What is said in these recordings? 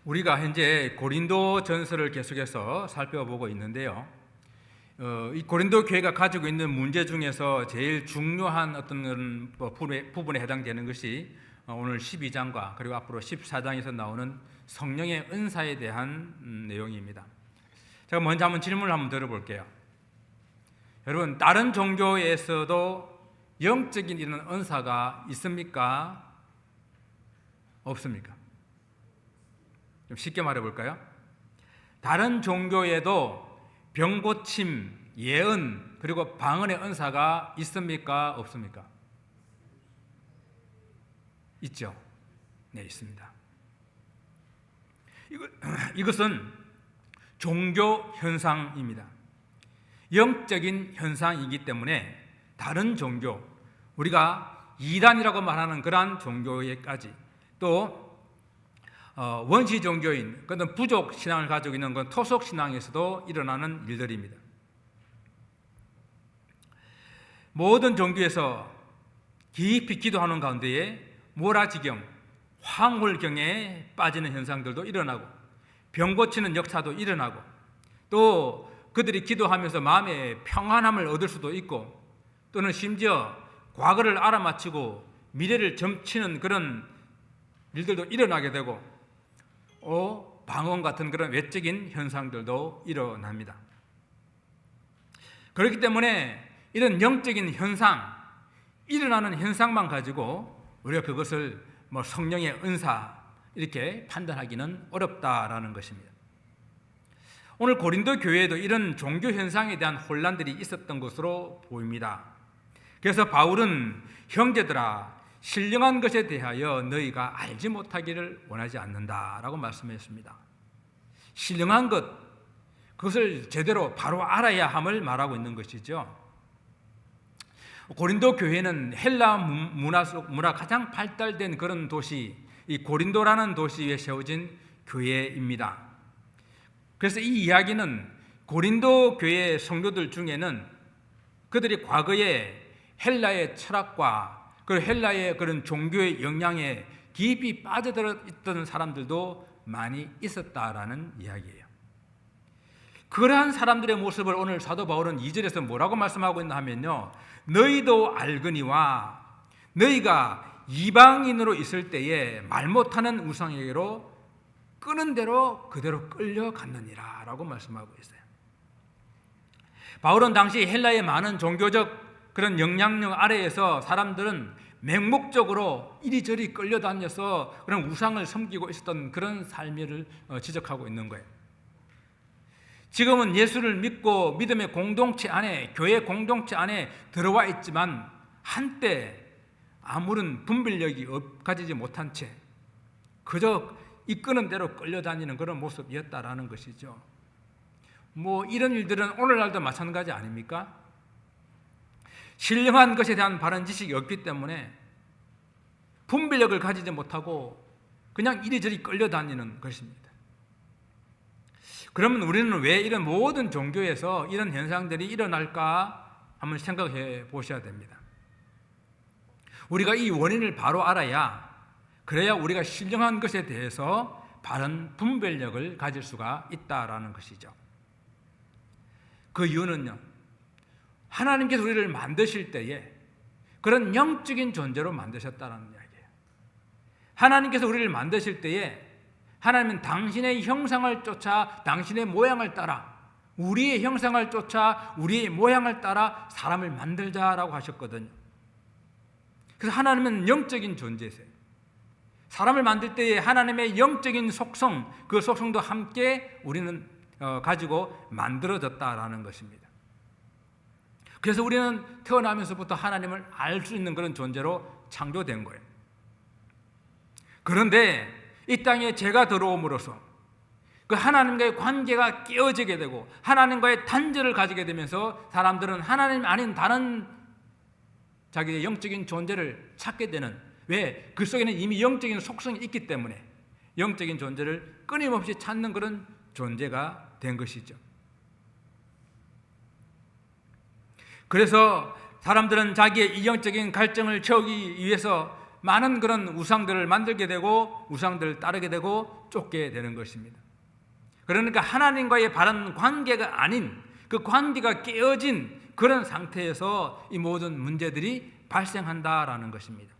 우리가 현재 고린도 전서를 계속해서 살펴보고 있는데요. 이 고린도 교회가 가지고 있는 문제 중에서 제일 중요한 어떤 부분에 해당되는 것이 오늘 12장과 그리고 앞으로 14장에서 나오는 성령의 은사에 대한 내용입니다. 제가 먼저 한번 질문을 한번 들어볼게요. 여러분, 다른 종교에서도 영적인 이런 은사가 있습니까? 없습니까? 좀 쉽게 말해볼까요? 다른 종교에도 병고침, 예언, 그리고 방언의 은사가 있습니까? 없습니까? 있죠. 네, 있습니다. 이것은 종교 현상입니다. 영적인 현상이기 때문에 다른 종교, 우리가 이단이라고 말하는 그러한 종교에까지 또 원시 종교인, 그런 부족 신앙을 가지고 있는 건 토속 신앙에서도 일어나는 일들입니다. 모든 종교에서 깊이 기도하는 가운데에 모라지경, 황홀경에 빠지는 현상들도 일어나고 병 고치는 역사도 일어나고 또 그들이 기도하면서 마음의 평안함을 얻을 수도 있고 또는 심지어 과거를 알아맞히고 미래를 점치는 그런 일들도 일어나게 되고 방언 같은 그런 외적인 현상들도 일어납니다. 그렇기 때문에 이런 영적인 현상, 일어나는 현상만 가지고 우리가 그것을 성령의 은사 이렇게 판단하기는 어렵다라는 것입니다. 오늘 고린도 교회에도 이런 종교 현상에 대한 혼란들이 있었던 것으로 보입니다. 그래서 바울은 형제들아 신령한 것에 대하여 너희가 알지 못하기를 원하지 않는다라고 말씀했습니다. 신령한 것, 그것을 제대로 바로 알아야 함을 말하고 있는 것이죠. 고린도 교회는 헬라 문화 가장 발달된 그런 도시, 이 고린도라는 도시에 세워진 교회입니다. 그래서 이 이야기는 고린도 교회 성도들 중에는 그들이 과거에 헬라의 철학과 그 헬라의 그런 종교의 영향에 깊이 빠져들어 있던 사람들도 많이 있었다라는 이야기예요. 그러한 사람들의 모습을 오늘 사도 바울은 2절에서 뭐라고 말씀하고 있나 하면요, 너희도 알거니와 너희가 이방인으로 있을 때에 말 못하는 우상에게로 끄는 대로 그대로 끌려갔느니라 라고 말씀하고 있어요. 바울은 당시 헬라의 많은 종교적 그런 영향력 아래에서 사람들은 맹목적으로 이리저리 끌려다녀서 그런 우상을 섬기고 있었던 그런 삶을 지적하고 있는 거예요. 지금은 예수를 믿고 믿음의 공동체 안에, 교회 공동체 안에 들어와 있지만 한때 아무런 분별력이 가지지 못한 채 그저 이끄는 대로 끌려다니는 그런 모습이었다라는 것이죠. 이런 일들은 오늘날도 마찬가지 아닙니까? 신령한 것에 대한 바른 지식이 없기 때문에 분별력을 가지지 못하고 그냥 이리저리 끌려다니는 것입니다. 그러면 우리는 왜 이런 모든 종교에서 이런 현상들이 일어날까 한번 생각해 보셔야 됩니다. 우리가 이 원인을 바로 알아야, 그래야 우리가 신령한 것에 대해서 바른 분별력을 가질 수가 있다라는 것이죠. 그 이유는요, 하나님께서 우리를 만드실 때에 그런 영적인 존재로 만드셨다는 이야기예요. 하나님께서 우리를 만드실 때에 하나님은 당신의 형상을 쫓아 당신의 모양을 따라, 우리의 형상을 쫓아 우리의 모양을 따라 사람을 만들자라고 하셨거든요. 그래서 하나님은 영적인 존재세요. 사람을 만들 때에 하나님의 영적인 속성, 그 속성도 함께 우리는 가지고 만들어졌다라는 것입니다. 그래서 우리는 태어나면서부터 하나님을 알 수 있는 그런 존재로 창조된 거예요. 그런데 이 땅에 죄가 들어옴으로써 그 하나님과의 관계가 깨어지게 되고 하나님과의 단절을 가지게 되면서 사람들은 하나님 아닌 다른 자기의 영적인 존재를 찾게 되는, 왜? 그 속에는 이미 영적인 속성이 있기 때문에 영적인 존재를 끊임없이 찾는 그런 존재가 된 것이죠. 그래서 사람들은 자기의 이 영적인 갈증을 채우기 위해서 많은 그런 우상들을 만들게 되고 우상들을 따르게 되고 쫓게 되는 것입니다. 그러니까 하나님과의 바른 관계가 아닌 그 관계가 깨어진 그런 상태에서 이 모든 문제들이 발생한다라는 것입니다.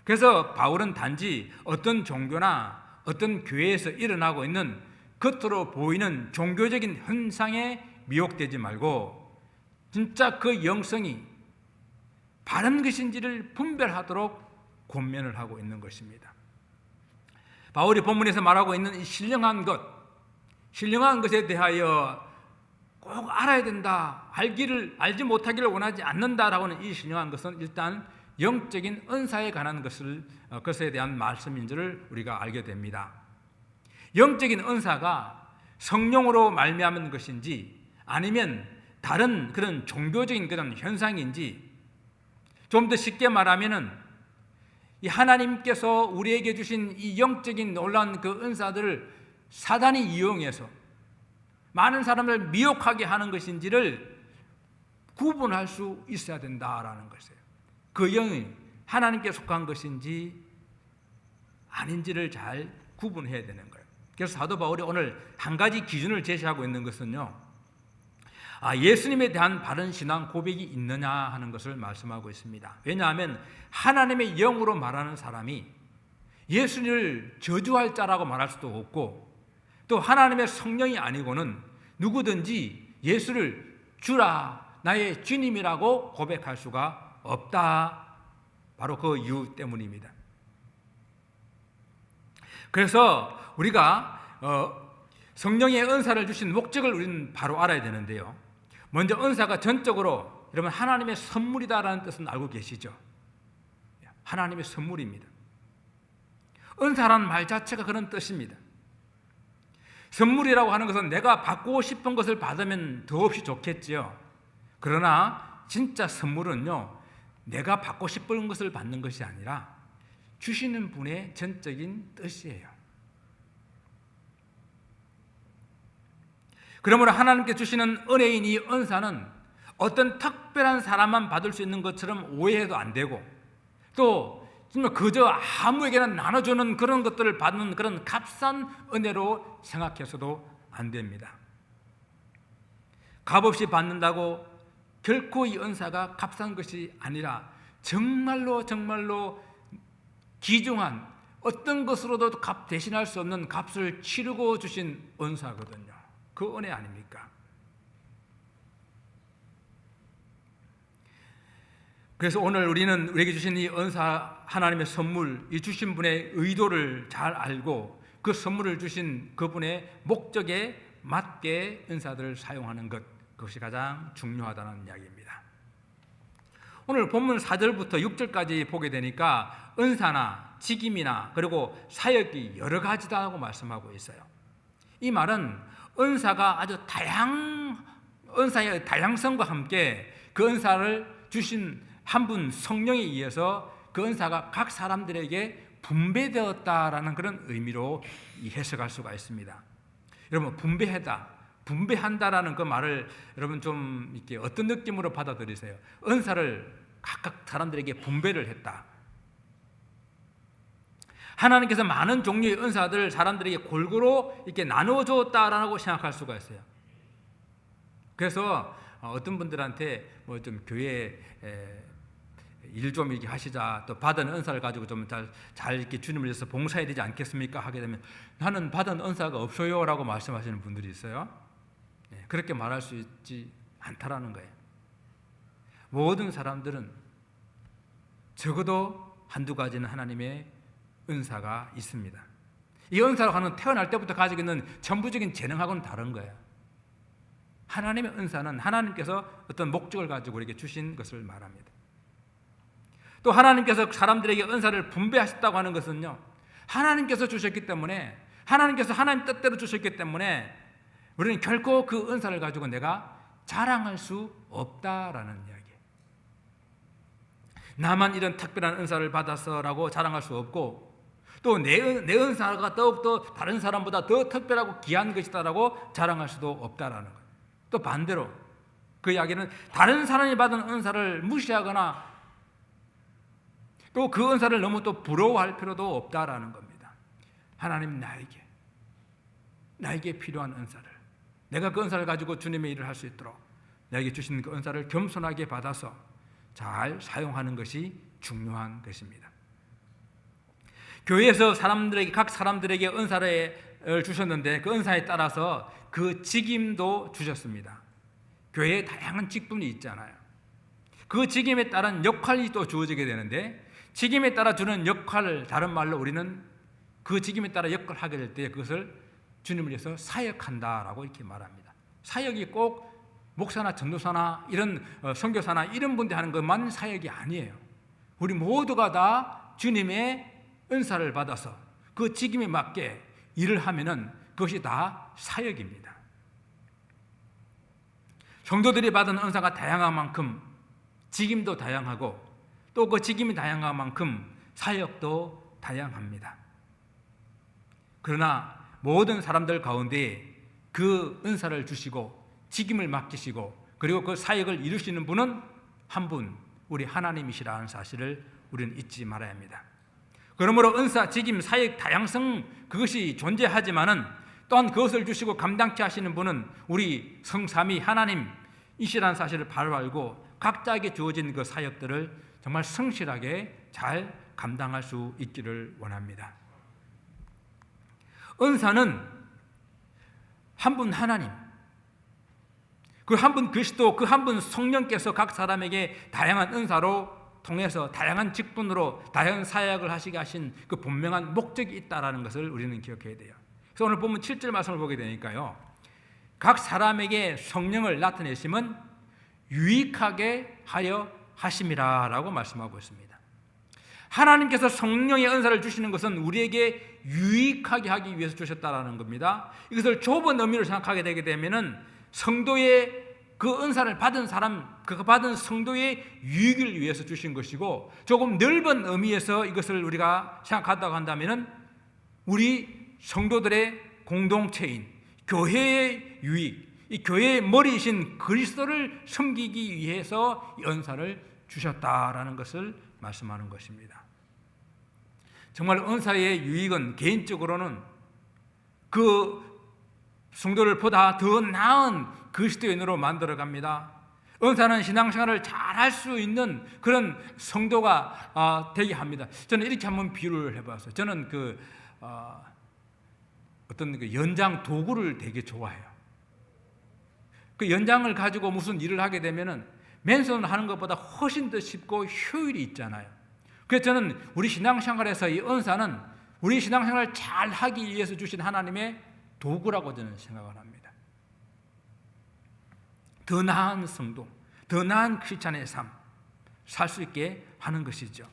그래서 바울은 단지 어떤 종교나 어떤 교회에서 일어나고 있는 겉으로 보이는 종교적인 현상에 미혹되지 말고 진짜 그 영성이 바른 것인지를 분별하도록 권면을 하고 있는 것입니다. 바울이 본문에서 말하고 있는 이 신령한 것에 대하여 꼭 알아야 된다, 알지 못하기를 원하지 않는다라고 하는 이 신령한 것은 일단 영적인 은사에 관한 것에 대한 말씀인 줄을 우리가 알게 됩니다. 영적인 은사가 성령으로 말미암은 것인지 아니면 다른 그런 종교적인 그런 현상인지, 좀 더 쉽게 말하면은 이 하나님께서 우리에게 주신 이 영적인 놀라운 그 은사들을 사단이 이용해서 많은 사람을 미혹하게 하는 것인지를 구분할 수 있어야 된다라는 것이에요. 그 영이 하나님께 속한 것인지 아닌지를 잘 구분해야 되는 거예요. 그래서 사도 바울이 오늘 한 가지 기준을 제시하고 있는 것은요, 예수님에 대한 바른 신앙 고백이 있느냐 하는 것을 말씀하고 있습니다. 왜냐하면 하나님의 영으로 말하는 사람이 예수를 저주할 자라고 말할 수도 없고, 또 하나님의 성령이 아니고는 누구든지 예수를 주라, 나의 주님이라고 고백할 수가 없다. 바로 그 이유 때문입니다. 그래서 우리가 성령의 은사를 주신 목적을 우리는 바로 알아야 되는데요, 먼저 은사가 전적으로 여러분 하나님의 선물이다라는 뜻은 알고 계시죠? 하나님의 선물입니다. 은사라는 말 자체가 그런 뜻입니다. 선물이라고 하는 것은 내가 받고 싶은 것을 받으면 더없이 좋겠지요. 그러나 진짜 선물은요, 내가 받고 싶은 것을 받는 것이 아니라 주시는 분의 전적인 뜻이에요. 그러므로 하나님께 주시는 은혜인 이 은사는 어떤 특별한 사람만 받을 수 있는 것처럼 오해해도 안 되고, 또 그저 아무에게나 나눠주는 그런 것들을 받는 그런 값싼 은혜로 생각해서도 안 됩니다. 값없이 받는다고 결코 이 은사가 값싼 것이 아니라 정말로 귀중한 어떤 것으로도 값 대신할 수 없는 값을 치르고 주신 은사거든요. 그 은혜 아닙니까? 그래서 오늘 우리는 우리에게 주신 이 은사, 하나님의 선물, 이 주신 분의 의도를 잘 알고 그 선물을 주신 그분의 목적에 맞게 은사들을 사용하는 것, 그것이 가장 중요하다는 이야기입니다. 오늘 본문 4절부터 6절까지 보게 되니까 은사나 직임이나 그리고 사역이 여러 가지다고 말씀하고 있어요. 이 말은 은사가 아주 은사의 다양성과 함께 그 은사를 주신 한 분 성령에 의해서 그 은사가 각 사람들에게 분배되었다라는 그런 의미로 해석할 수가 있습니다. 여러분, 분배한다라는 그 말을 여러분 좀 이렇게 어떤 느낌으로 받아들이세요? 은사를 각각 사람들에게 분배를 했다. 하나님께서 많은 종류의 은사들을 사람들에게 골고루 이렇게 나누어 주었다라고 생각할 수가 있어요. 그래서 어떤 분들한테 뭐 좀 교회 일 좀 이렇게 하시자, 또 받은 은사를 가지고 좀 잘 이렇게 주님을 위해서 봉사해야 되지 않겠습니까? 하게 되면 나는 받은 은사가 없어요라고 말씀하시는 분들이 있어요. 그렇게 말할 수 있지 않다라는 거예요. 모든 사람들은 적어도 한두 가지는 하나님의 은사가 있습니다. 이 은사라고 하는 태어날 때부터 가지고 있는 전부적인 재능하고는 다른 거예요. 하나님의 은사는 하나님께서 어떤 목적을 가지고 우리에게 주신 것을 말합니다. 또 하나님께서 사람들에게 은사를 분배하셨다고 하는 것은요, 하나님께서 주셨기 때문에, 하나님께서 하나님 뜻대로 주셨기 때문에 우리는 결코 그 은사를 가지고 내가 자랑할 수 없다라는 이야기예요. 나만 이런 특별한 은사를 받았어라고 자랑할 수 없고, 또 내 은사가 더욱더 다른 사람보다 더 특별하고 귀한 것이다라고 자랑할 수도 없다라는 거예요. 또 반대로 그 이야기는 다른 사람이 받은 은사를 무시하거나 또 그 은사를 너무 또 부러워할 필요도 없다라는 겁니다. 하나님 나에게 필요한 은사를, 내가 그 은사를 가지고 주님의 일을 할 수 있도록 나에게 주신 그 은사를 겸손하게 받아서 잘 사용하는 것이 중요한 것입니다. 교회에서 각 사람들에게 은사를 주셨는데 그 은사에 따라서 그 직임도 주셨습니다. 교회에 다양한 직분이 있잖아요. 그 직임에 따른 역할이 또 주어지게 되는데, 직임에 따라 주는 역할을 다른 말로 우리는 그 직임에 따라 역할을 하게 될 때 그것을 주님을 위해서 사역한다라고 이렇게 말합니다. 사역이 꼭 목사나 전도사나 이런 선교사나 이런 분들 하는 것만 사역이 아니에요. 우리 모두가 다 주님의 은사를 받아서 그 직임에 맞게 일을 하면은 그것이 다 사역입니다. 성도들이 받은 은사가 다양한 만큼 직임도 다양하고 또 그 직임이 다양한 만큼 사역도 다양합니다. 그러나 모든 사람들 가운데 그 은사를 주시고 직임을 맡기시고 그리고 그 사역을 이루시는 분은 한 분, 우리 하나님이시라는 사실을 우리는 잊지 말아야 합니다. 그러므로 은사, 직임, 사역 다양성 그것이 존재하지만은 또한 그것을 주시고 감당케 하시는 분은 우리 성삼위 하나님이시라는 사실을 바로 알고 각자에게 주어진 그 사역들을 정말 성실하게 잘 감당할 수 있기를 원합니다. 은사는 한 분 하나님, 그 한 분 그리스도, 그 한 분 성령께서 각 사람에게 다양한 은사로 통해서 다양한 직분으로 다양한 사역을 하시게 하신 그 분명한 목적이 있다는 것을 우리는 기억해야 돼요. 그래서 오늘 보면 7절 말씀을 보게 되니까요, 각 사람에게 성령을 나타내심은 유익하게 하여 하심이라 라고 말씀하고 있습니다. 하나님께서 성령의 은사를 주시는 것은 우리에게 유익하게 하기 위해서 주셨다라는 겁니다. 이것을 좁은 의미로 생각하게 되게 되면은 성도의 그 은사를 받은 사람, 그 받은 성도의 유익을 위해서 주신 것이고, 조금 넓은 의미에서 이것을 우리가 생각한다고 한다면은 우리 성도들의 공동체인 교회의 유익, 이 교회의 머리이신 그리스도를 섬기기 위해서 이 은사를 주셨다라는 것을 말씀하는 것입니다. 정말 은사의 유익은 개인적으로는 그 성도를 보다 더 나은 그리스도인으로 만들어갑니다. 은사는 신앙생활을 잘할 수 있는 그런 성도가 되게 합니다. 저는 이렇게 한번 비유를 해봤어요. 저는 어떤 그 연장 도구를 되게 좋아해요. 그 연장을 가지고 무슨 일을 하게 되면은 맨손으로 하는 것보다 훨씬 더 쉽고 효율이 있잖아요. 그래서 저는 우리 신앙생활에서 이 은사는 우리 신앙생활을 잘 하기 위해서 주신 하나님의 도구라고 저는 생각을 합니다. 더 나은 성도, 더 나은 크리스찬의 삶 살 수 있게 하는 것이죠.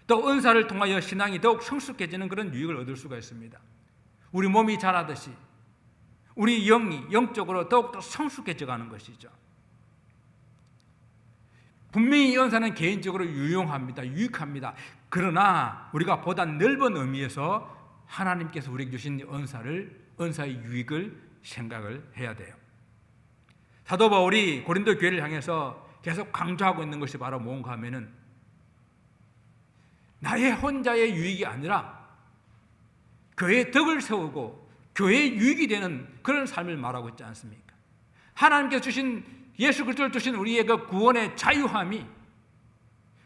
또 은사를 통하여 신앙이 더욱 성숙해지는 그런 유익을 얻을 수가 있습니다. 우리 몸이 자라듯이 우리 영이 영적으로 더욱더 성숙해져 가는 것이죠. 분명히 이 은사는 개인적으로 유용합니다. 유익합니다. 그러나 우리가 보다 넓은 의미에서 하나님께서 우리에게 주신 은사의 유익을 생각을 해야 돼요. 사도 바울이 고린도 교회를 향해서 계속 강조하고 있는 것이 바로 뭔가 하면은 나의 혼자의 유익이 아니라 교회의 덕을 세우고 교회의 유익이 되는 그런 삶을 말하고 있지 않습니까? 하나님께서 주신 예수 그리스도를 주신 우리의 그 구원의 자유함이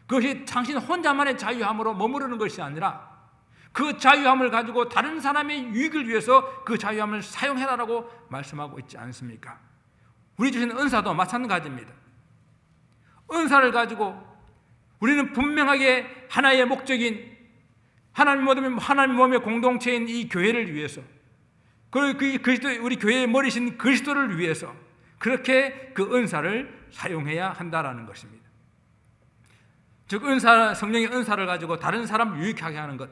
그것이 당신 혼자만의 자유함으로 머무르는 것이 아니라 그 자유함을 가지고 다른 사람의 유익을 위해서 그 자유함을 사용해라라고 말씀하고 있지 않습니까? 우리 주신 은사도 마찬가지입니다. 은사를 가지고 우리는 분명하게 하나의 목적인 하나님 몸의 공동체인 이 교회를 위해서, 우리 교회의 머리신 그리스도를 위해서 그렇게 그 은사를 사용해야 한다라는 것입니다. 즉 성령의 은사를 가지고 다른 사람 유익하게 하는 것,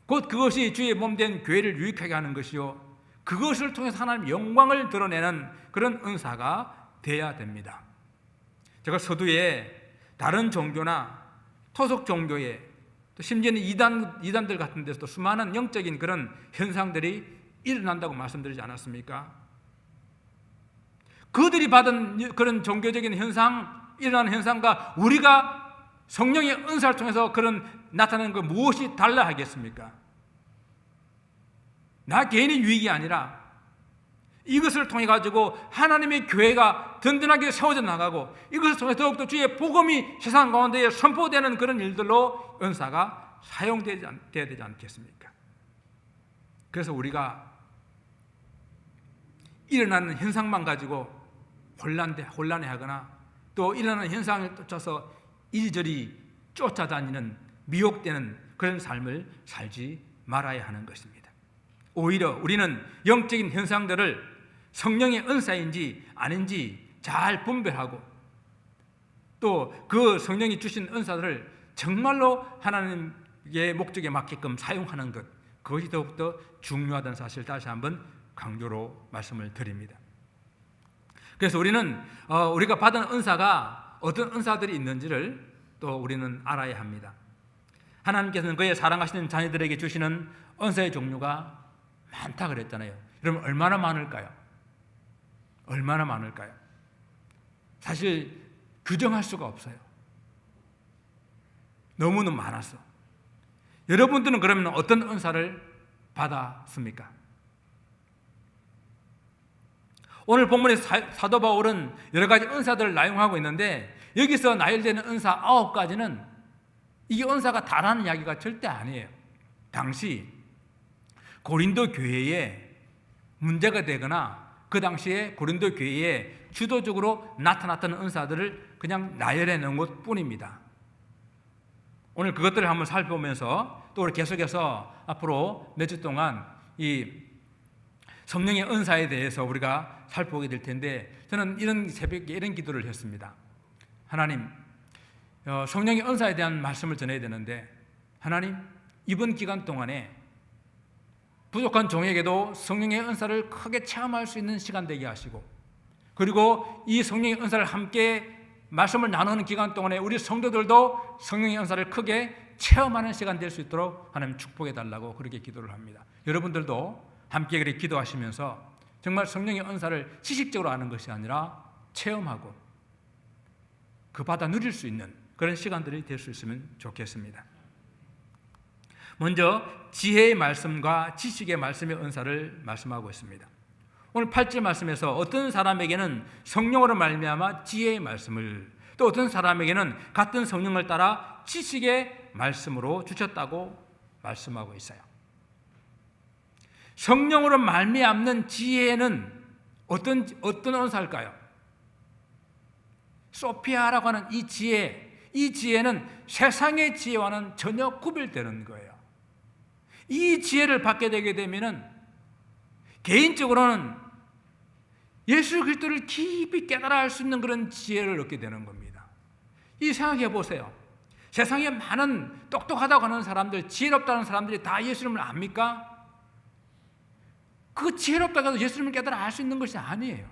곧 그것이 주의 몸된 교회를 유익하게 하는 것이요, 그것을 통해서 하나님 영광을 드러내는 그런 은사가 되어야 됩니다. 제가 서두에 다른 종교나 토속 종교에 또 심지어는 이단들 같은 데서도 수많은 영적인 그런 현상들이 일어난다고 말씀드리지 않았습니까? 그들이 받은 그런 종교적인 현상, 일어나는 현상과 우리가 성령의 은사를 통해서 그런 나타나는 그 무엇이 달라 하겠습니까? 나 개인의 유익이 아니라 이것을 통해 가지고 하나님의 교회가 든든하게 세워져 나가고 이것을 통해 더욱더 주의 복음이 세상 가운데 선포되는 그런 일들로 은사가 사용되어야 되지 않겠습니까? 그래서 우리가 일어나는 현상만 가지고 혼란해하거나 또 일어나는 현상을 쫓아서 이리저리 쫓아다니는 미혹되는 그런 삶을 살지 말아야 하는 것입니다. 오히려 우리는 영적인 현상들을 성령의 은사인지 아닌지 잘 분별하고 또 그 성령이 주신 은사들을 정말로 하나님의 목적에 맞게끔 사용하는 것, 그것이 더욱더 중요하다는 사실을 다시 한번 강조로 말씀을 드립니다. 그래서 우리는 우리가 받은 은사가 어떤 은사들이 있는지를 또 우리는 알아야 합니다. 하나님께서는 그의 사랑하시는 자녀들에게 주시는 은사의 종류가 많다 그랬잖아요. 여러분 얼마나 많을까요? 얼마나 많을까요? 사실 규정할 수가 없어요. 너무너무 많아서. 여러분들은 그러면 어떤 은사를 받았습니까? 오늘 본문에서 사도 바울은 여러 가지 은사들을 나열하고 있는데 여기서 나열되는 은사 9가지는 이게 은사가 다라는 이야기가 절대 아니에요. 당시 고린도 교회에 문제가 되거나 그 당시에 고린도 교회에 주도적으로 나타났던 은사들을 그냥 나열해 놓은 것 뿐입니다. 오늘 그것들을 한번 살펴보면서 또 우리 계속해서 앞으로 몇 주 동안 이 성령의 은사에 대해서 우리가 살펴보게 될 텐데 저는 이런 새벽에 이런 기도를 했습니다. 하나님, 성령의 은사에 대한 말씀을 전해야 되는데 하나님, 이번 기간 동안에 부족한 종에게도 성령의 은사를 크게 체험할 수 있는 시간 되게 하시고 그리고 이 성령의 은사를 함께 말씀을 나누는 기간 동안에 우리 성도들도 성령의 은사를 크게 체험하는 시간 될 수 있도록 하나님 축복해 달라고 그렇게 기도를 합니다. 여러분들도 함께 그렇게 기도하시면서 정말 성령의 은사를 지식적으로 아는 것이 아니라 체험하고 그 받아 누릴 수 있는 그런 시간들이 될 수 있으면 좋겠습니다. 먼저 지혜의 말씀과 지식의 말씀의 은사를 말씀하고 있습니다. 오늘 8절 말씀에서 어떤 사람에게는 성령으로 말미암아 지혜의 말씀을 또 어떤 사람에게는 같은 성령을 따라 지식의 말씀으로 주셨다고 말씀하고 있어요. 성령으로 말미암는 지혜는 어떤 은사일까요? 소피아라고 하는 이 지혜는 세상의 지혜와는 전혀 구별되는 거예요. 이 지혜를 받게 되게 되면은 개인적으로는 예수 그리스도를 깊이 깨달아 알 수 있는 그런 지혜를 얻게 되는 겁니다. 이 생각해 보세요. 세상에 많은 똑똑하다고 하는 사람들, 지혜롭다는 사람들이 다 예수님을 압니까? 그 지혜롭다고 해서 예수님을 깨달아 알 수 있는 것이 아니에요.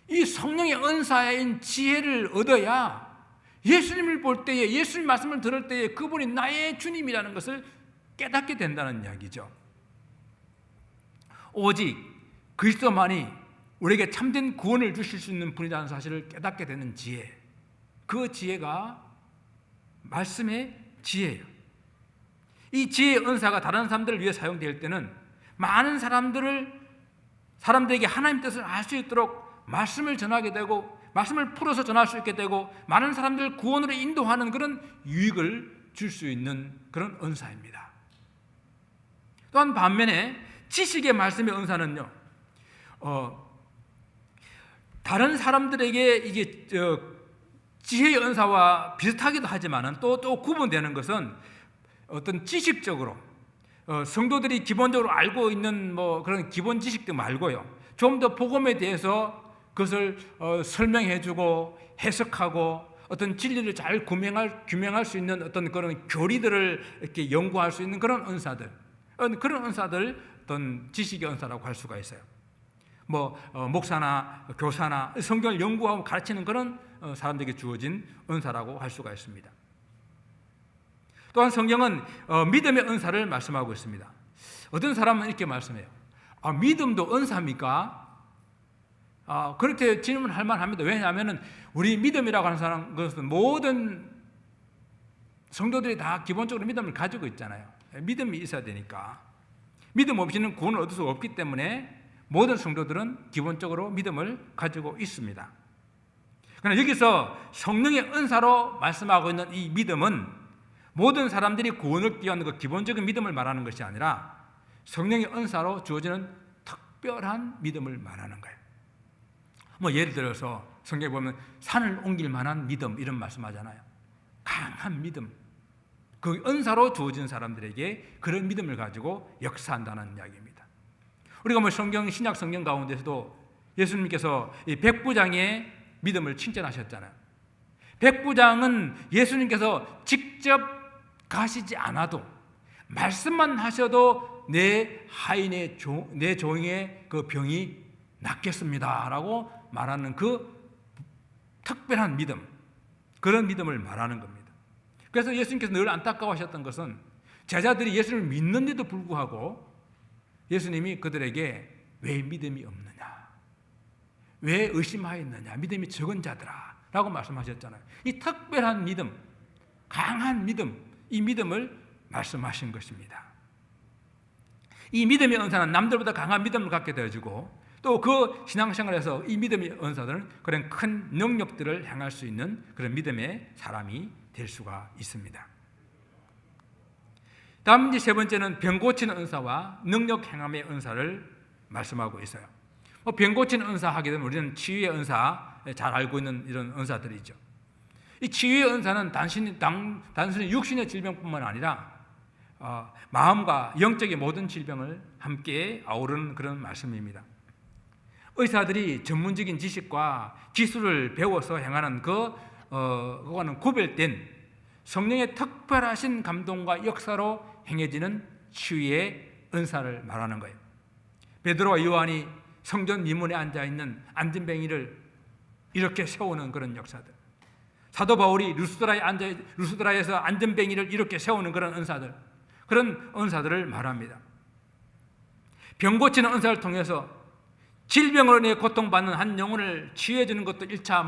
이 성령의 은사인 지혜를 얻어야 예수님을 볼 때에, 예수님 말씀을 들을 때에 그분이 나의 주님이라는 것을 깨닫게 된다는 이야기죠. 오직 그리스도만이 우리에게 참된 구원을 주실 수 있는 분이라는 사실을 깨닫게 되는 지혜, 그 지혜가 말씀의 지혜예요. 이 지혜의 은사가 다른 사람들을 위해 사용될 때는 많은 사람들에게 하나님 뜻을 알 수 있도록 말씀을 전하게 되고 말씀을 풀어서 전할 수 있게 되고 많은 사람들을 구원으로 인도하는 그런 유익을 줄 수 있는 그런 은사입니다. 또한 반면에 지식의 말씀의 은사는요, 다른 사람들에게 이게 지혜의 은사와 비슷하기도 하지만은 또 구분되는 것은 어떤 지식적으로 성도들이 기본적으로 알고 있는 뭐 그런 기본 지식도 말고요, 좀 더 복음에 대해서 그것을 설명해주고 해석하고 어떤 진리를 잘 규명할 수 있는 어떤 그런 교리들을 이렇게 연구할 수 있는 그런 은사들, 그런 은사들 어떤 지식의 은사라고 할 수가 있어요. 목사나 교사나 성경을 연구하고 가르치는 그런 사람들에게 주어진 은사라고 할 수가 있습니다. 또한 성경은 믿음의 은사를 말씀하고 있습니다. 어떤 사람은 이렇게 말씀해요. 믿음도 은사입니까? 그렇게 질문할 만합니다. 왜냐하면 우리 믿음이라고 하는 사람, 그것은 모든 성도들이 다 기본적으로 믿음을 가지고 있잖아요. 믿음이 있어야 되니까. 믿음 없이는 구원을 얻을 수 없기 때문에 모든 성도들은 기본적으로 믿음을 가지고 있습니다. 그러나 여기서 성령의 은사로 말씀하고 있는 이 믿음은 모든 사람들이 구원을 얻기 위한 그 기본적인 믿음을 말하는 것이 아니라 성령의 은사로 주어지는 특별한 믿음을 말하는 거예요. 예를 들어서 성경에 보면 산을 옮길 만한 믿음 이런 말씀하잖아요. 강한 믿음. 그 은사로 주어진 사람들에게 그런 믿음을 가지고 역사한다는 이야기입니다. 우리가 신약 성경 가운데서도 예수님께서 이 백부장의 믿음을 칭찬하셨잖아요. 백부장은 예수님께서 직접 가시지 않아도 말씀만 하셔도 내 종의 그 병이 낫겠습니다라고 말하는 그 특별한 믿음, 그런 믿음을 말하는 겁니다. 그래서 예수님께서 늘 안타까워하셨던 것은 제자들이 예수님을 믿는데도 불구하고 예수님이 그들에게 왜 믿음이 없느냐, 왜 의심하였느냐, 믿음이 적은 자들아 라고 말씀하셨잖아요. 이 특별한 믿음, 강한 믿음, 이 믿음을 말씀하신 것입니다. 이 믿음의 은사는 남들보다 강한 믿음을 갖게 되어지고 또 그 신앙생활에서 이 믿음의 은사들은 그런 큰 능력들을 행할 수 있는 그런 믿음의 사람이 될 수가 있습니다. 다음 이제 세 번째는 병 고치는 은사와 능력 행함의 은사를 말씀하고 있어요. 병 고치는 은사 하게 되면 우리는 치유의 은사 잘 알고 있는 이런 은사들이죠. 이 치유의 은사는 단순히 육신의 질병뿐만 아니라 마음과 영적인 모든 질병을 함께 아우르는 그런 말씀입니다. 의사들이 전문적인 지식과 기술을 배워서 행하는 그거와는 구별된 성령의 특별하신 감동과 역사로 행해지는 치유의 은사를 말하는 거예요. 베드로와 요한이 성전 미문에 앉아있는 안진뱅이를 이렇게 세우는 그런 역사들, 사도 바울이 루스드라에서 안진뱅이를 이렇게 세우는 그런 은사들, 그런 은사들을 말합니다. 병 고치는 은사를 통해서 질병으로 인해 고통받는 한 영혼을 치유해주는 것도 1차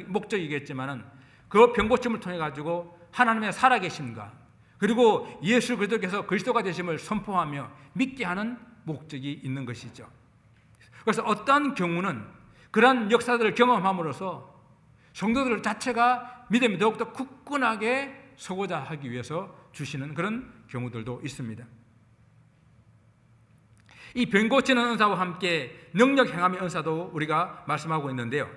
목적이겠지만 그 병 고침을 통해 가지고 하나님의 살아계심과 그리고 예수 그리스도께서 그리스도가 되심을 선포하며 믿게 하는 목적이 있는 것이죠. 그래서 어떠한 경우는 그러한 역사들을 경험함으로써 성도들 자체가 믿음이 더욱더 굳건하게 서고자 하기 위해서 주시는 그런 경우들도 있습니다. 이 병 고치는 은사와 함께 능력 행함의 은사도 우리가 말씀하고 있는데요.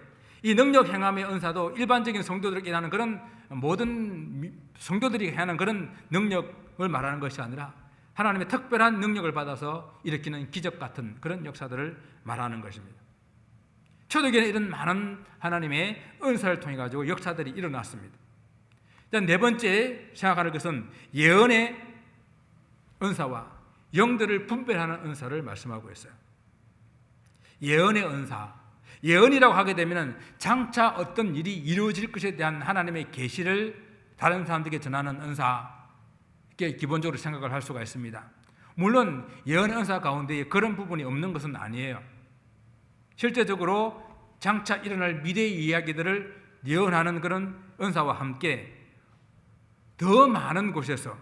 이 능력 행함의 은사도 일반적인 성도들에게 일하는 그런 모든 성도들이 행하는 그런 능력을 말하는 것이 아니라 하나님의 특별한 능력을 받아서 일으키는 기적 같은 그런 역사들을 말하는 것입니다. 초대교회는 이런 많은 하나님의 은사를 통해 가지고 역사들이 일어났습니다. 네 번째 생각하는 것은 예언의 은사와 영들을 분별하는 은사를 말씀하고 있어요. 예언의 은사, 예언이라고 하게 되면 장차 어떤 일이 이루어질 것에 대한 하나님의 계시를 다른 사람들에게 전하는 은사, 이렇게 기본적으로 생각을 할 수가 있습니다. 물론 예언의 은사 가운데 그런 부분이 없는 것은 아니에요. 실제적으로 장차 일어날 미래의 이야기들을 예언하는 그런 은사와 함께 더 많은 곳에서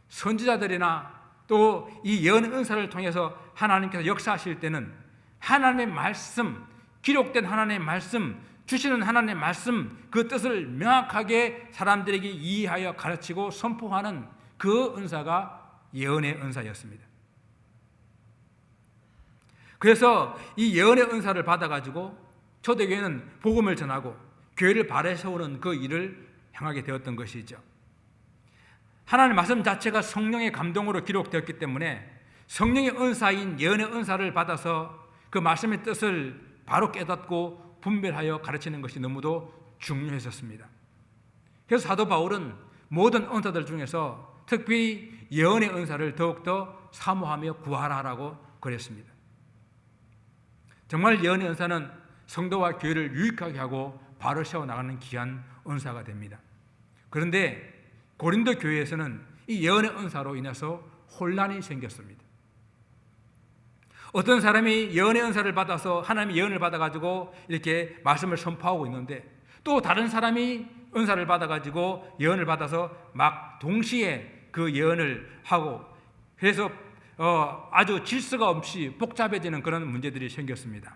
선지자들이나 또 이 예언의 은사를 통해서 하나님께서 역사하실 때는 하나님의 말씀, 기록된 하나님의 말씀, 주시는 하나님의 말씀, 그 뜻을 명확하게 사람들에게 이해하여 가르치고 선포하는 그 은사가 예언의 은사였습니다. 그래서 이 예언의 은사를 받아가지고 초대교회는 복음을 전하고 교회를 발에 세우는 그 일을 행하게 되었던 것이죠. 하나님의 말씀 자체가 성령의 감동으로 기록되었기 때문에 성령의 은사인 예언의 은사를 받아서 그 말씀의 뜻을 바로 깨닫고 분별하여 가르치는 것이 너무도 중요했었습니다. 그래서 사도 바울은 모든 은사들 중에서 특별히 예언의 은사를 더욱더 사모하며 구하라라고 그랬습니다. 정말 예언의 은사는 성도와 교회를 유익하게 하고 바로 세워나가는 귀한 은사가 됩니다. 그런데 고린도 교회에서는 이 예언의 은사로 인해서 혼란이 생겼습니다. 어떤 사람이 예언의 은사를 받아서 하나님의 예언을 받아가지고 이렇게 말씀을 선포하고 있는데 또 다른 사람이 은사를 받아가지고 예언을 받아서 막 동시에 그 예언을 하고, 그래서 아주 질서가 없이 복잡해지는 그런 문제들이 생겼습니다.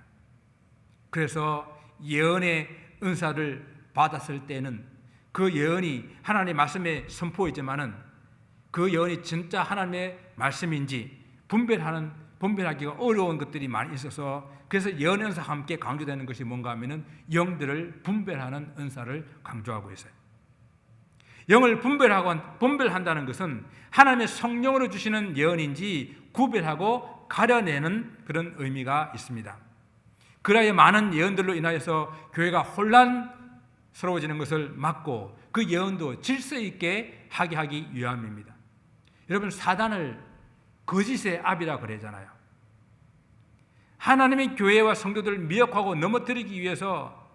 그래서 예언의 은사를 받았을 때는 그 예언이 하나님의 말씀의 선포이지만은 그 예언이 진짜 하나님의 말씀인지 분별하기가 어려운 것들이 많이 있어서, 그래서 예언 은사와 함께 강조되는 것이 뭔가 하면은 영들을 분별하는 은사를 강조하고 있어요. 영을 분별한다는 것은 하나님의 성령으로 주시는 예언인지 구별하고 가려내는 그런 의미가 있습니다. 그라의 많은 예언들로 인하여서 교회가 혼란스러워지는 것을 막고 그 예언도 질서 있게 하기 위함입니다. 여러분, 사단을 거짓의 압이라 그러잖아요. 하나님의 교회와 성도들을 미혹하고 넘어뜨리기 위해서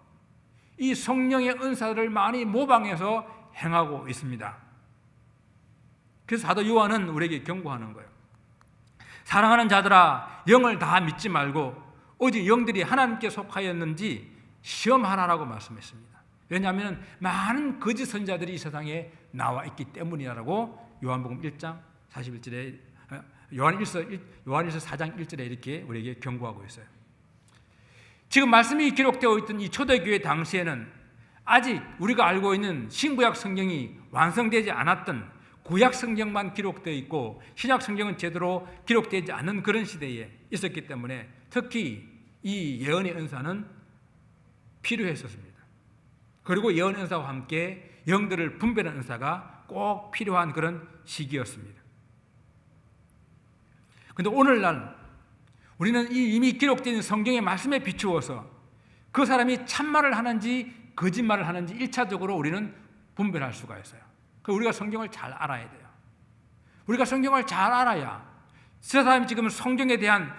이 성령의 은사를 많이 모방해서 행하고 있습니다. 그래서 사도 요한은 우리에게 경고하는 거예요. 사랑하는 자들아, 영을 다 믿지 말고 오직 영들이 하나님께 속하였는지 시험하라라고 말씀했습니다. 왜냐하면 많은 거짓 선자들이 이 세상에 나와 있기 때문이라고 요한복음 1장 41절에 요한일서 4장 1절에 이렇게 우리에게 경고하고 있어요. 지금 말씀이 기록되어 있던 이 초대교회 당시에는 아직 우리가 알고 있는 신구약 성경이 완성되지 않았던 구약 성경만 기록되어 있고 신약 성경은 제대로 기록되지 않은 그런 시대에 있었기 때문에 특히 이 예언의 은사는 필요했었습니다. 그리고 예언 은사와 함께 영들을 분별하는 은사가 꼭 필요한 그런 시기였습니다. 그런데 오늘날 우리는 이미 기록된 성경의 말씀에 비추어서 그 사람이 참말을 하는지 거짓말을 하는지 1차적으로 우리는 분별할 수가 있어요. 우리가 성경을 잘 알아야 돼요. 우리가 성경을 잘 알아야 저 사람이 지금 성경에 대한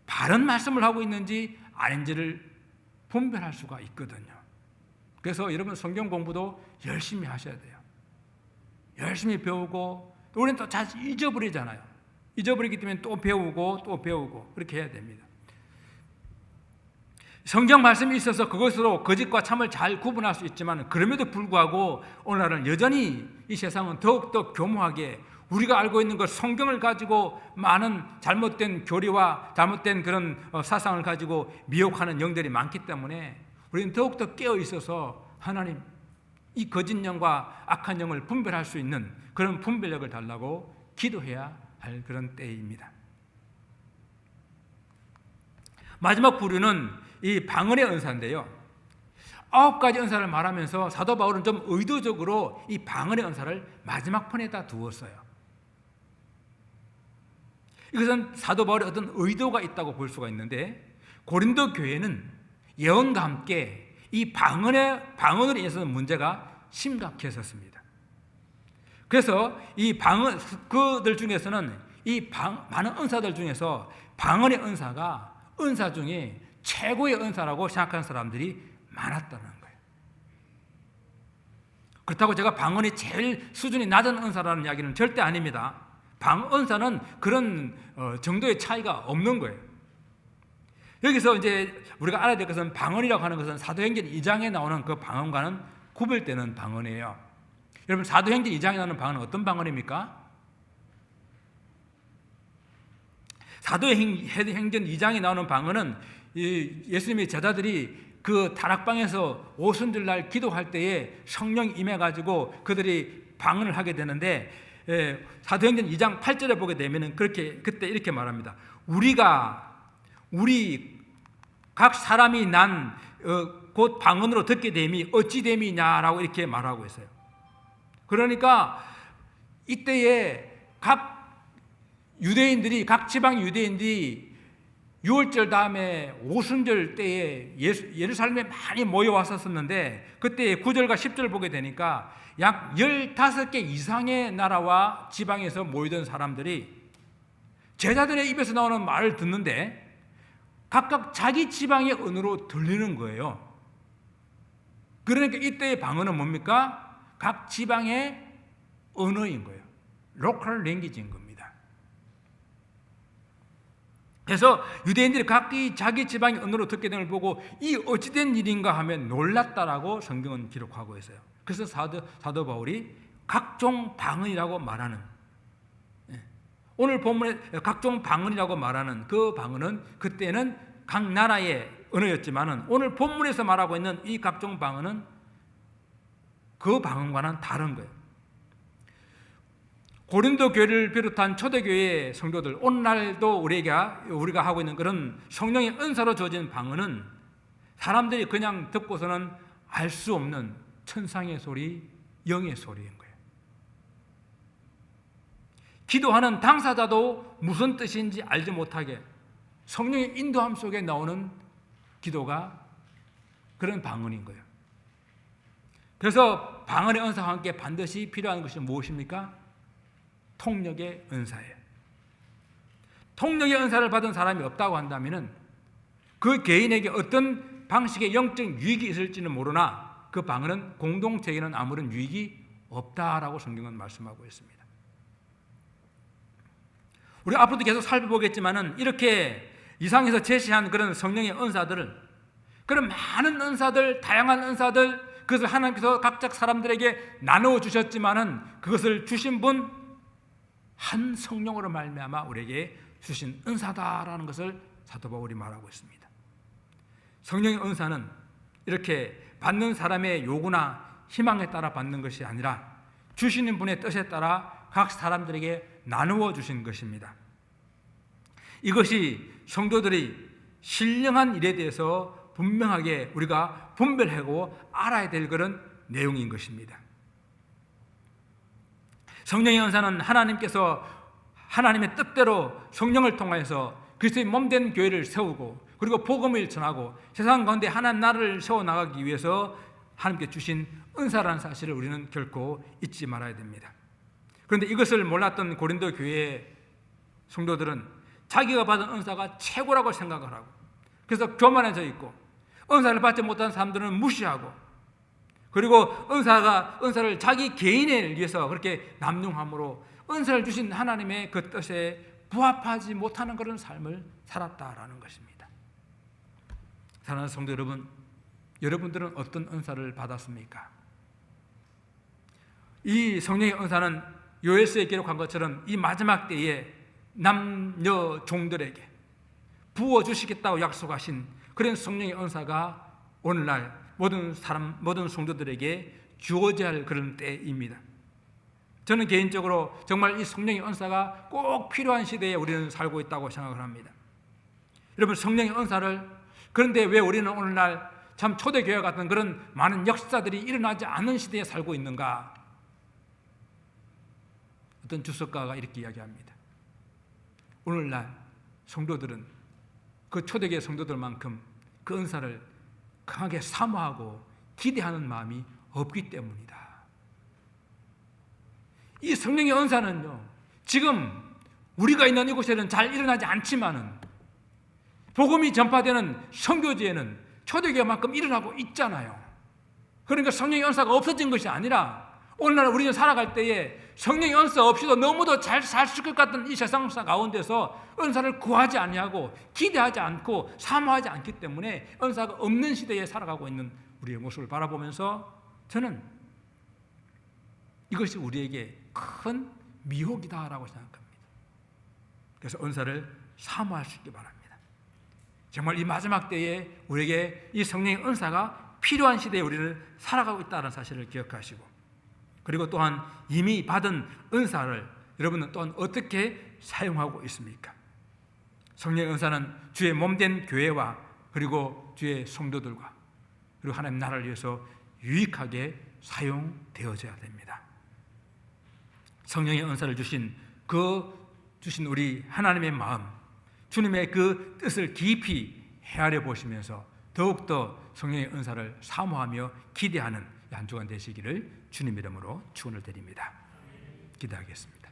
바른 말씀을 하고 있는지 아닌지를 분별할 수가 있거든요. 그래서 여러분, 성경 공부도 열심히 하셔야 돼요. 열심히 배우고, 우리는 또 자주 잊어버리잖아요. 잊어버리기 때문에 또 배우고 그렇게 해야 됩니다. 성경 말씀이 있어서 그것으로 거짓과 참을 잘 구분할 수 있지만, 그럼에도 불구하고 오늘날은 여전히 이 세상은 더욱더 교묘하게 우리가 알고 있는 것 성경을 가지고 많은 잘못된 교리와 잘못된 그런 사상을 가지고 미혹하는 영들이 많기 때문에 우리는 더욱더 깨어 있어서 하나님, 이 거짓 영과 악한 영을 분별할 수 있는 그런 분별력을 달라고 기도해야 할 그런 때입니다. 마지막 부류는 이 방언의 은사인데요, 9가지 은사를 말하면서 사도 바울은 좀 의도적으로 이 방언의 은사를 마지막 편에다 두었어요. 이것은 사도 바울의 어떤 의도가 있다고 볼 수가 있는데, 고린도 교회는 예언과 함께 이 방언으로 인해서 문제가 심각했었습니다. 그래서 이 그들 중에서는 많은 은사들 중에서 방언의 은사가 은사 중에 최고의 은사라고 생각하는 사람들이 많았다는 거예요. 그렇다고 제가 방언이 제일 수준이 낮은 은사라는 이야기는 절대 아닙니다. 은사는 그런 정도의 차이가 없는 거예요. 여기서 이제 우리가 알아야 될 것은, 방언이라고 하는 것은 사도행전 2장에 나오는 그 방언과는 구별되는 방언이에요. 여러분, 사도행전 2장에 나오는 방언은 어떤 방언입니까? 사도행전 2장에 나오는 방언은 예수님의 제자들이 그 다락방에서 오순절날 기도할 때에 성령이 임해가지고 그들이 방언을 하게 되는데, 사도행전 2장 8절에 보게 되면 그때 이렇게 말합니다. 우리 각 사람이 난 곧 방언으로 듣게 됨이 어찌 됨이냐라고 이렇게 말하고 있어요. 그러니까 이때에 각 지방 유대인들이 6월절 다음에 오순절 때에 예루살렘에 많이 모여왔었는데, 그때 9절과 10절 보게 되니까 약 15개 이상의 나라와 지방에서 모이던 사람들이 제자들의 입에서 나오는 말을 듣는데 각각 자기 지방의 언어로 들리는 거예요. 그러니까 이때의 방언은 뭡니까? 각 지방의 언어인 거예요. 로컬 랭귀지인 겁니다. 해서 유대인들이 각기 자기 지방의 언어로 듣게 된 걸 보고 이 어찌된 일인가 하면 놀랐다라고 성경은 기록하고 있어요. 그래서 사도 바울이 각종 방언이라고 말하는, 오늘 본문에 각종 방언이라고 말하는 그 방언은 그때는 각 나라의 언어였지만은 오늘 본문에서 말하고 있는 이 각종 방언은 그 방언과는 다른 거예요. 고린도 교회를 비롯한 초대교회의 성도들, 오늘날도 우리가 하고 있는 그런 성령의 은사로 주어진 방언은 사람들이 그냥 듣고서는 알 수 없는 천상의 소리, 영의 소리인 거예요. 기도하는 당사자도 무슨 뜻인지 알지 못하게 성령의 인도함 속에 나오는 기도가 그런 방언인 거예요. 그래서 방언의 은사와 함께 반드시 필요한 것이 무엇입니까? 통역의 은사예요. 통역의 은사를 받은 사람이 없다고 한다면 그 개인에게 어떤 방식의 영적 유익이 있을지는 모르나 그 방언은 공동체에는 아무런 유익이 없다라고 성경은 말씀하고 있습니다. 우리 앞으로도 계속 살펴보겠지만은 이렇게 이상에서 제시한 그런 성령의 은사들을, 그런 많은 은사들, 다양한 은사들, 그것을 하나님께서 각자 사람들에게 나누어 주셨지만은 그것을 주신 분 한 성령으로 말미암아 우리에게 주신 은사다라는 것을 사도 바울이 말하고 있습니다. 성령의 은사는 이렇게 받는 사람의 요구나 희망에 따라 받는 것이 아니라 주시는 분의 뜻에 따라 각 사람들에게 나누어 주신 것입니다. 이것이 성도들이 신령한 일에 대해서 분명하게 우리가 분별하고 알아야 될 그런 내용인 것입니다. 성령의 은사는 하나님께서 하나님의 뜻대로 성령을 통하여서 그리스도의 몸된 교회를 세우고 그리고 복음을 전하고 세상 가운데 하나님 나라를 세워나가기 위해서 하나님께 주신 은사라는 사실을 우리는 결코 잊지 말아야 됩니다. 그런데 이것을 몰랐던 고린도 교회의 성도들은 자기가 받은 은사가 최고라고 생각을 하고 그래서 교만해져 있고 은사를 받지 못한 사람들은 무시하고 그리고 은사를 자기 개인을 위해서 그렇게 남용함으로 은사를 주신 하나님의 그 뜻에 부합하지 못하는 그런 삶을 살았다라는 것입니다. 사랑하는 성도 여러분, 여러분들은 어떤 은사를 받았습니까? 이 성령의 은사는 요엘서에 기록한 것처럼 이 마지막 때에 남녀 종들에게 부어주시겠다고 약속하신 그런 성령의 은사가 오늘날 모든 성도들에게 주어져야 할 그런 때입니다. 저는 개인적으로 정말 이 성령의 은사가 꼭 필요한 시대에 우리는 살고 있다고 생각을 합니다. 여러분, 성령의 은사를, 그런데 왜 우리는 오늘날 참 초대교회 같은 그런 많은 역사들이 일어나지 않은 시대에 살고 있는가? 어떤 주석가가 이렇게 이야기합니다. 오늘날 성도들은 그 초대교회 성도들만큼 그 은사를 강하게 사모하고 기대하는 마음이 없기 때문이다. 이 성령의 은사는요, 지금 우리가 있는 이곳에는 잘 일어나지 않지만은 복음이 전파되는 선교지에는 초대교회만큼 일어나고 있잖아요. 그러니까 성령의 은사가 없어진 것이 아니라 오늘날 우리는 살아갈 때에 성령의 은사 없이도 너무도 잘 살 수 있을 것 같은 이 세상 가운데서 은사를 구하지 아니하고 기대하지 않고 사모하지 않기 때문에 은사가 없는 시대에 살아가고 있는 우리의 모습을 바라보면서 저는 이것이 우리에게 큰 미혹이다라고 생각합니다. 그래서 은사를 사모할 수 있기 바랍니다. 정말 이 마지막 때에 우리에게 이 성령의 은사가 필요한 시대에 우리를 살아가고 있다는 사실을 기억하시고, 그리고 또한 이미 받은 은사를 여러분은 또한 어떻게 사용하고 있습니까? 성령의 은사는 주의 몸된 교회와 그리고 주의 성도들과 그리고 하나님 나라를 위해서 유익하게 사용되어져야 됩니다. 성령의 은사를 주신 우리 하나님의 마음, 주님의 그 뜻을 깊이 헤아려 보시면서 더욱더 성령의 은사를 사모하며 기대하는 한 주간 되시기를 주님 이름으로 축원을 드립니다. 기도하겠습니다.